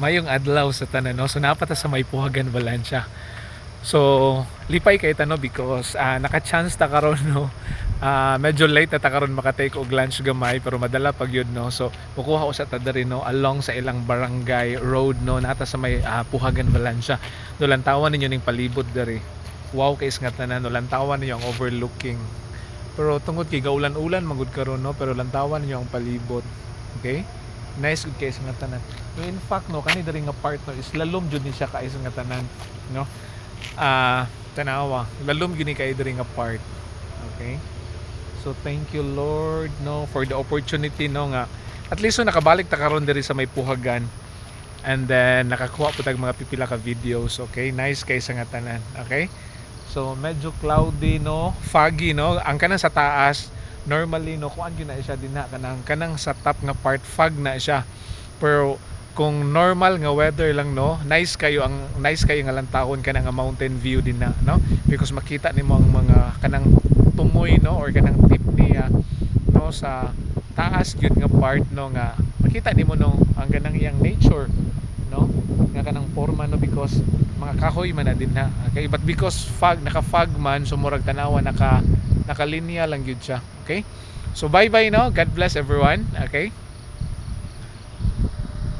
Mayong adlaw sa tanan no. So napata sa may Puhagan Valencia. So lipay kay tano because naka-chance ta karon no. Medyo late na ta karon maka-take og lunch gamay pero madala pag yun no. So mukuha ko sa tada rin no along sa ilang barangay road no nata sa may Puhagan Valencia. No lantawan ninyo ning palibot diri. Wow kay nga tanan no lantawan ninyo ang overlooking. Pero tungod kay gaulan-ulan magud karon no pero lantawan ninyo ang palibot. Okay? Nice good kay nga tanan. No, in fact no kani diri nga part no is lalom jud ni siya kay nga tanan no. Tanawa lalom gyud ni kay diri nga part. Okay? So thank you Lord no for the opportunity no nga at least so nakabalik ta karon diri sa may Puhagan and then nakakuha po tag mga pipila ka videos. Okay? Nice kay nga tanan. Okay? So medyo cloudy no, foggy no. Ang kanang sa taas normally no kuan gyud na siya dinha kanang sa top nga part fog na siya. Pero kung normal nga weather lang no, nice kayo nga lantawon kanang nga mountain view din na no because makita nimo ang mga kanang tumoy no or kanang tip niya no sa taas gyud nga part no nga makita nimo no ang kanang iyang nature no nga kanang forma no because mga kahoy man na din na okay but because naka-fog man so murag tanawa nakalinya lang gyud siya. Okay, so bye bye no, God bless everyone. Okay.